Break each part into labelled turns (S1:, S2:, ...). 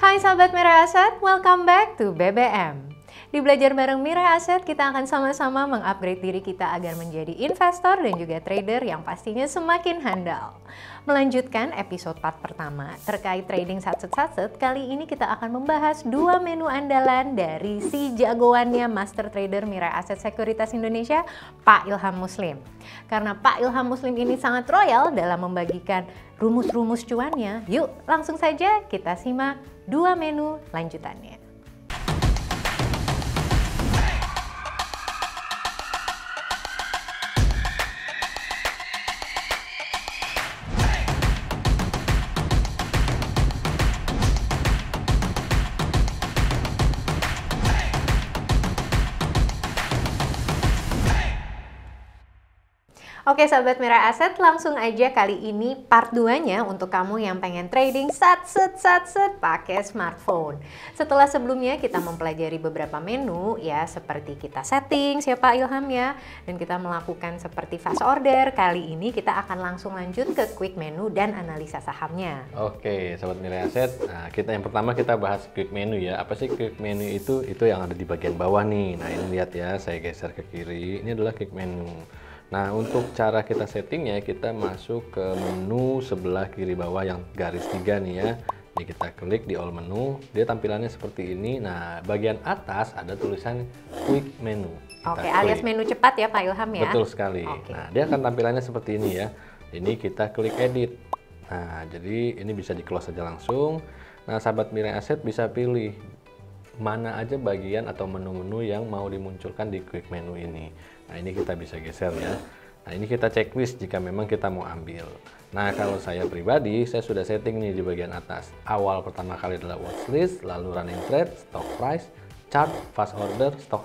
S1: Hai sahabat Mirai Aset, welcome back to BBM. Di Belajar Bareng Mirai Aset, kita akan sama-sama mengupgrade diri kita agar menjadi investor dan juga trader yang pastinya semakin handal. Melanjutkan episode part pertama terkait trading satset-satset, kali ini kita akan membahas dua menu andalan dari si jagoannya Master Trader Mirai Aset Sekuritas Indonesia, Pak Ilham Muslim. Karena Pak Ilham Muslim ini sangat royal dalam membagikan rumus-rumus cuannya, yuk langsung saja kita simak dua menu lanjutannya. Oke sahabat Mirai Aset, langsung aja kali ini part 2-nya untuk kamu yang pengen trading satset pakai smartphone. Setelah sebelumnya kita mempelajari beberapa menu ya, seperti kita setting siapa Ilham ya, dan kita melakukan seperti fast order. Kali ini kita akan langsung lanjut ke quick menu dan analisa sahamnya.
S2: Oke sahabat Mirai Aset, nah yang pertama kita bahas quick menu ya. Apa sih quick menu itu? Itu yang ada di bagian bawah nih. Nah ini lihat ya, saya geser ke kiri, ini adalah quick menu. Nah untuk cara kita settingnya, kita masuk ke menu sebelah kiri bawah yang garis 3 nih ya. Ini kita klik di all menu, dia tampilannya seperti ini. Nah bagian atas ada tulisan quick menu.
S1: Oke, alias menu cepat ya Pak Ilham ya.
S2: Betul sekali. Oke. Nah dia akan tampilannya seperti ini ya. Ini kita klik edit. Nah jadi ini bisa di close aja langsung. Nah sahabat Mirai Aset bisa pilih mana aja bagian atau menu-menu yang mau dimunculkan di quick menu ini. Nah ini kita bisa geser ya. Nah ini kita checklist jika memang kita mau ambil. Nah kalau saya pribadi, saya sudah setting nih di bagian atas. Awal pertama kali adalah watchlist, lalu running trade, stock price, chart, fast order, stock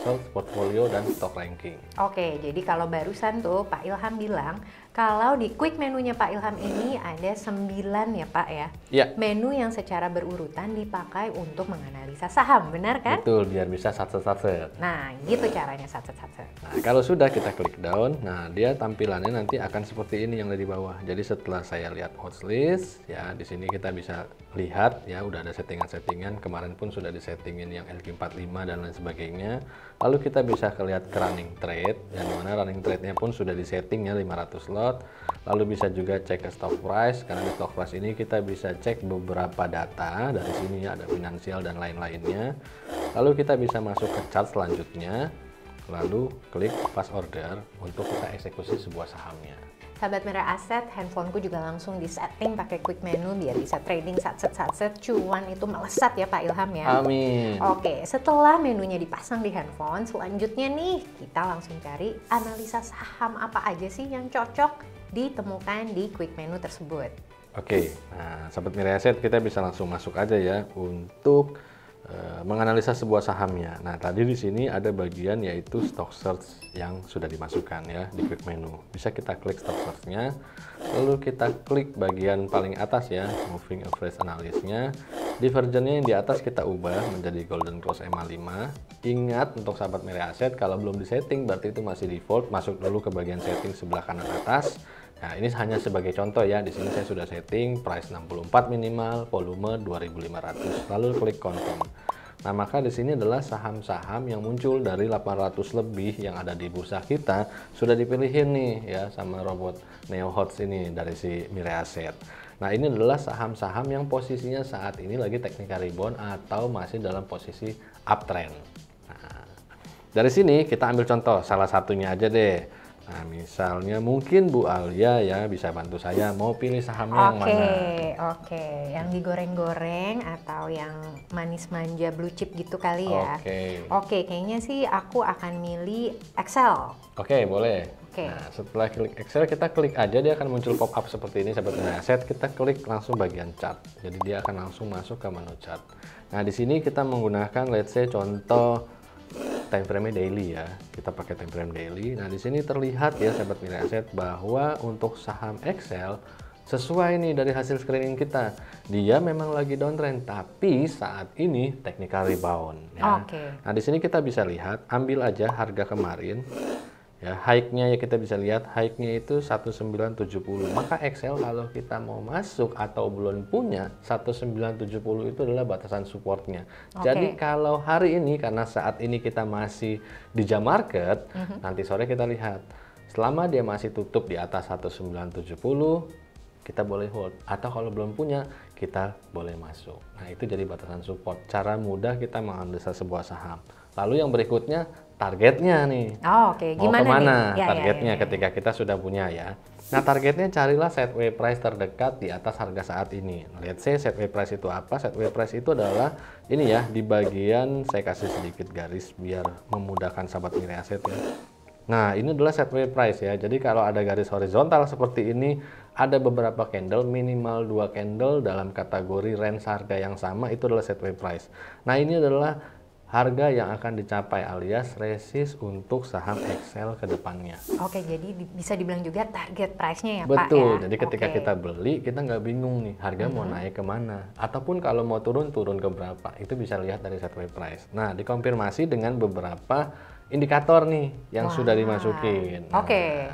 S2: search, portfolio, dan stock ranking.
S1: Oke, jadi kalau barusan tuh Pak Ilham bilang kalau di quick menunya Pak Ilham ini ada 9 ya Pak ya?
S2: Iya.
S1: Menu yang secara berurutan dipakai untuk menganalisa saham, benar kan?
S2: Betul, biar bisa satset-satset.
S1: Nah, gitu caranya satset-satset.
S2: Nah, kalau sudah kita klik down, nah dia tampilannya nanti akan seperti ini yang ada di bawah. Jadi setelah saya lihat watchlist, ya di sini kita bisa lihat ya udah ada settingan-settingan. Kemarin pun sudah disettingin yang LQ45 dan lain sebagainya. Lalu kita bisa lihat ke running trade, yang mana running trade-nya pun sudah disetting ya 500 lot. Lalu bisa juga cek ke stock price, karena di stock price ini kita bisa cek beberapa data dari sini ya, ada finansial dan lain-lainnya. Lalu kita bisa masuk ke chart selanjutnya, lalu klik fast order untuk kita eksekusi sebuah sahamnya.
S1: Sahabat Mirai Aset, handphoneku juga langsung disetting pakai quick menu biar bisa trading satset cuan itu melesat ya Pak Ilham ya.
S2: Amin.
S1: Oke, setelah menunya dipasang di handphone, selanjutnya nih kita langsung cari analisa saham apa aja sih yang cocok ditemukan di quick menu tersebut.
S2: Oke, nah sahabat Mirai Aset, kita bisa langsung masuk aja ya untuk menganalisa sebuah sahamnya. Nah, tadi di sini ada bagian yaitu stock search yang sudah dimasukkan ya di quick menu. Bisa kita klik stock search-nya, lalu kita klik bagian paling atas ya, moving average analysis-nya. Divergennya yang di atas kita ubah menjadi golden cross EMA 5. Ingat untuk sahabat Mirai Aset, kalau belum disetting berarti itu masih default. Masuk dulu ke bagian setting sebelah kanan atas. Nah, ini hanya sebagai contoh ya. Di sini saya sudah setting price 64 minimal, volume 2.500. Lalu klik confirm. Nah, maka di sini adalah saham-saham yang muncul dari 800 lebih yang ada di bursa kita sudah dipilihin nih ya sama robot Neo Hots ini dari si Mirai Aset. Nah, ini adalah saham-saham yang posisinya saat ini lagi technical rebound atau masih dalam posisi uptrend. Nah, dari sini kita ambil contoh salah satunya aja deh. Nah, misalnya mungkin Bu Alia ya bisa bantu saya mau pilih sahamnya yang mana.
S1: Oke, yang digoreng-goreng atau yang manis manja blue chip gitu kali ya. Oke, kayaknya sih aku akan milih Excel.
S2: Oke, boleh.
S1: Oke.
S2: Nah, setelah klik Excel, kita klik aja, dia akan muncul pop up seperti ini sahabat Mirai Aset. Kita klik langsung bagian chart. Jadi dia akan langsung masuk ke menu chart. Nah, di sini kita menggunakan let's say contoh time frame daily ya, kita pakai time frame daily. Nah di sini terlihat ya sahabat Mirai Aset bahwa untuk saham Excel sesuai nih dari hasil screening kita, dia memang lagi downtrend tapi saat ini technical rebound ya. Nah di sini kita bisa lihat, ambil aja harga kemarin Ya, high-nya ya kita bisa lihat high-nya itu 1970. Maka Excel kalau kita mau masuk atau belum punya 1970 itu adalah batasan supportnya. Jadi kalau hari ini karena saat ini kita masih di jam market, nanti sore kita lihat selama dia masih tutup di atas 1970 kita boleh hold, atau kalau belum punya kita boleh masuk. Nah, itu jadi batasan support. Cara mudah kita menganalisa sebuah saham. Lalu yang berikutnya targetnya nih.
S1: Oke.
S2: Mau
S1: Gimana
S2: kemana
S1: nih?
S2: targetnya ketika kita sudah punya ya. Nah, targetnya carilah setway price terdekat di atas harga saat ini. Let's say setway price itu apa? Setway price itu adalah ini ya, di bagian saya kasih sedikit garis biar memudahkan sahabat Mirai Aset ya. Nah, ini adalah setway price ya. Jadi kalau ada garis horizontal seperti ini, ada beberapa candle, minimal 2 candle dalam kategori range harga yang sama, itu adalah setway price. Nah, ini adalah harga yang akan dicapai alias resist untuk saham Excel ke depannya.
S1: Oke, jadi bisa dibilang juga target price-nya ya,
S2: Betul,
S1: Pak ya?
S2: jadi ketika kita beli, kita nggak bingung nih, harga mau naik kemana. Ataupun kalau mau turun ke berapa, itu bisa lihat dari setway price. Nah, dikonfirmasi dengan beberapa indikator nih yang sudah dimasukin.
S1: Oke.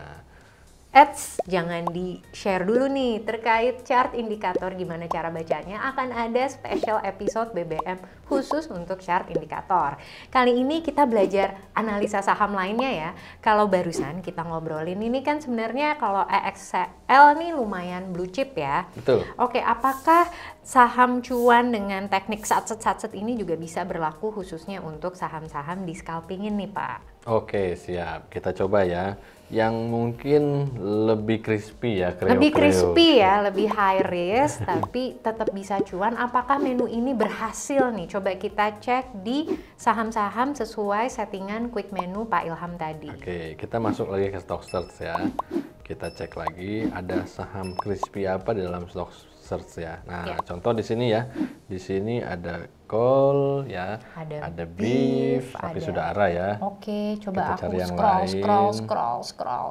S1: Jangan di-share dulu nih terkait chart indikator gimana cara bacanya. Akan ada special episode BBM khusus untuk chart indikator. Kali ini kita belajar analisa saham lainnya ya. Kalau barusan kita ngobrolin ini kan sebenarnya kalau EXL nih lumayan blue chip ya.
S2: Betul.
S1: Oke, apakah saham cuan dengan teknik satset-satset ini juga bisa berlaku khususnya untuk saham-saham di scalping ini, Pak?
S2: Oke, siap. Kita coba ya. Yang mungkin lebih crispy ya,
S1: lebih crispy ya, lebih high risk tapi tetap bisa cuan. Apakah menu ini berhasil nih? Coba kita cek di saham-saham sesuai settingan quick menu Pak Ilham tadi.
S2: Oke, kita masuk lagi ke stock search ya. Kita cek lagi ada saham crispy apa di dalam stock search ya. Nah, contoh di sini ya. Di sini ada coal ya, ada beef, tapi sudah arah ya.
S1: Oke, coba
S2: kita
S1: aku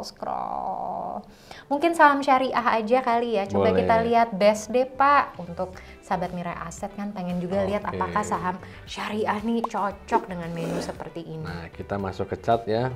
S1: scroll. Mungkin saham syariah aja kali ya. Coba kita lihat best deh Pak. Untuk sahabat Mirai Aset kan pengen juga lihat apakah saham syariah nih cocok dengan menu seperti ini.
S2: Nah, kita masuk ke chart ya.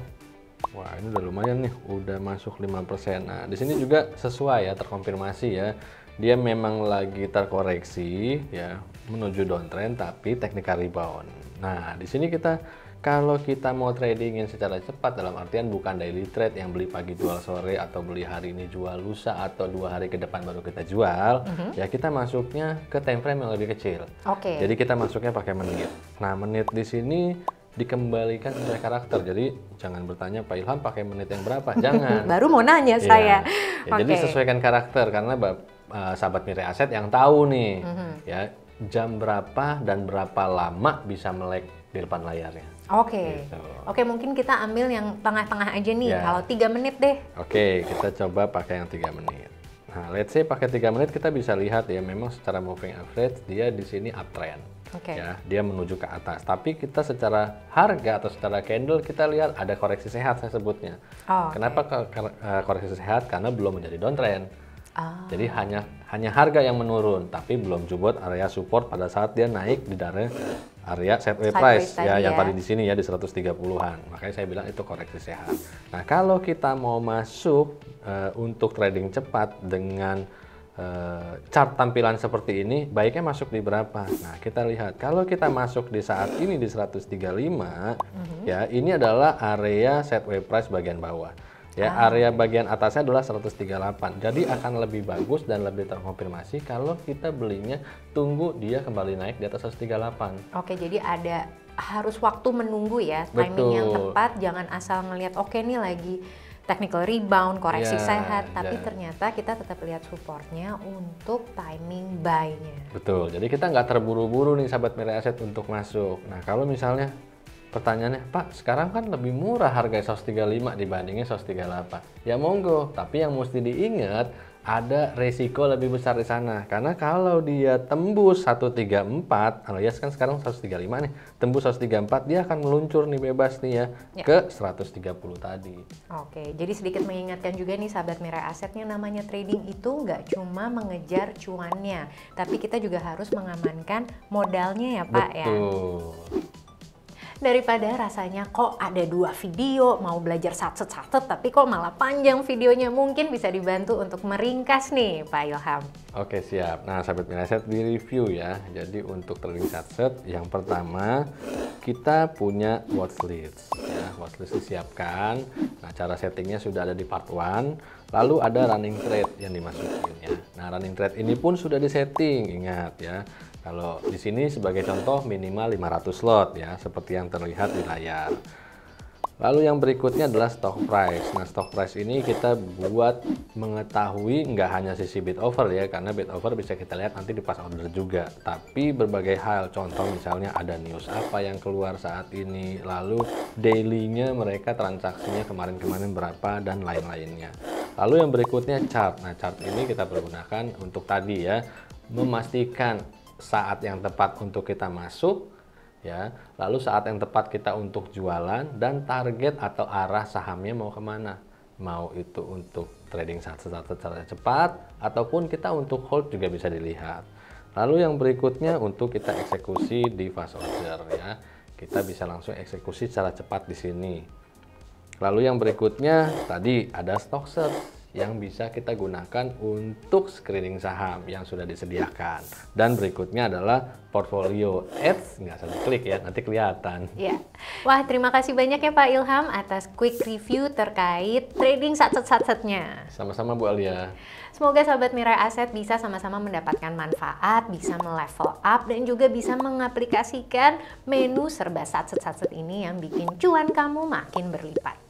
S2: Wah, ini udah lumayan nih, udah masuk 5%. Nah, di sini juga sesuai ya, terkonfirmasi ya. Dia memang lagi terkoreksi ya, menuju downtrend tapi technical rebound. Nah, di sini kita kalau kita mau tradingin secara cepat dalam artian bukan daily trade yang beli pagi jual sore atau beli hari ini jual lusa atau 2 hari ke depan baru kita jual, ya kita masuknya ke time frame yang lebih kecil. Jadi kita masuknya pakai menit. Nah, menit di sini dikembalikan sesuai karakter. Jadi jangan bertanya Pak Ilham pakai menit yang berapa, jangan.
S1: Baru mau nanya saya.
S2: Jadi sesuaikan karakter karena sahabat Mirai Aset yang tahu nih ya jam berapa dan berapa lama bisa melek di depan layarnya.
S1: Oke, mungkin kita ambil yang tengah-tengah aja nih. Kalau 3 menit deh.
S2: Oke, kita coba pakai yang 3 menit. Nah, let's say pakai 3 menit kita bisa lihat ya memang secara moving average dia di sini uptrend. Ya, dia menuju ke atas. Tapi kita secara harga atau secara candle kita lihat ada koreksi sehat saya sebutnya. Kenapa koreksi sehat? Karena belum menjadi downtrend. Jadi hanya harga yang menurun, tapi belum jebot area support pada saat dia naik di area setway price ya, yang tadi di sini ya di 130-an. Makanya saya bilang itu koreksi sehat. Nah, kalau kita mau masuk untuk trading cepat dengan chart tampilan seperti ini, baiknya masuk di berapa? Nah, kita lihat kalau kita masuk di saat ini di 135 ya, ini adalah area setway price bagian bawah. Ya, area bagian atasnya adalah 138. Jadi akan lebih bagus dan lebih terkonfirmasi kalau kita belinya tunggu dia kembali naik di atas 138.
S1: Oke, jadi harus waktu menunggu ya, timing yang tepat, jangan asal ngelihat oke nih lagi technical rebound, koreksi sehat, tapi ternyata kita tetap lihat supportnya untuk timing buy-nya.
S2: Betul, jadi kita nggak terburu-buru nih sahabat Mirai Aset untuk masuk. Nah, kalau misalnya pertanyaannya, Pak, sekarang kan lebih murah harga 135 dibandingin 138. Ya monggo, tapi yang mesti diingat ada resiko lebih besar di sana. Karena kalau dia tembus 134, alias kan sekarang 135 nih, tembus 134 dia akan meluncur nih bebas nih ya ke 130 tadi.
S1: Oke, jadi sedikit mengingatkan juga nih sahabat Mirai Asetnya, namanya trading itu nggak cuma mengejar cuannya, tapi kita juga harus mengamankan modalnya ya Pak.
S2: Betul.
S1: Daripada rasanya kok ada 2 video, mau belajar satset-satset tapi kok malah panjang videonya, mungkin bisa dibantu untuk meringkas nih Pak Ilham.
S2: Oke, siap. Nah, sahabat Miraset, di review ya. Jadi untuk trading satset, yang pertama kita punya watchlist ya. Watchlist disiapkan. Nah, cara settingnya sudah ada di part 1. Lalu ada running trade yang dimasukin ya. Nah, running trade ini pun sudah disetting, ingat ya. Kalau di sini sebagai contoh minimal 500 lot ya, seperti yang terlihat di layar. Lalu yang berikutnya adalah stock price. Nah, stock price ini kita buat mengetahui nggak hanya sisi bid offer ya, karena bid offer bisa kita lihat nanti di pas order juga. Tapi berbagai hal, contoh misalnya ada news apa yang keluar saat ini, lalu daily-nya mereka transaksinya kemarin-kemarin berapa, dan lain-lainnya. Lalu yang berikutnya chart. Nah, chart ini kita pergunakan untuk tadi ya, memastikan saat yang tepat untuk kita masuk ya, lalu saat yang tepat kita untuk jualan, dan target atau arah sahamnya mau kemana, mau itu untuk trading secara cepat ataupun kita untuk hold juga bisa dilihat. Lalu yang berikutnya untuk kita eksekusi di fast order ya, kita bisa langsung eksekusi secara cepat di sini. Lalu yang berikutnya tadi ada stock search yang bisa kita gunakan untuk screening saham yang sudah disediakan. Dan berikutnya adalah portfolio ads, nggak usah diklik ya, nanti kelihatan.
S1: Ya. Wah, terima kasih banyak ya Pak Ilham atas quick review terkait trading satset-satsetnya.
S2: Sama-sama Bu Alia.
S1: Semoga Sobat Mirai Aset bisa sama-sama mendapatkan manfaat, bisa melevel up, dan juga bisa mengaplikasikan menu serba satset-satset ini yang bikin cuan kamu makin berlipat.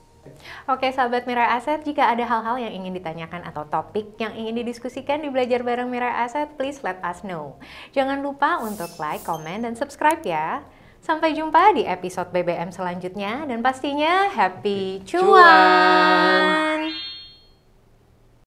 S1: Oke Sahabat Mirai Aset, jika ada hal-hal yang ingin ditanyakan atau topik yang ingin didiskusikan di Belajar Bareng Mirai Aset, please let us know. Jangan lupa untuk like, comment, dan subscribe ya. Sampai jumpa di episode BBM selanjutnya, dan pastinya happy cuan!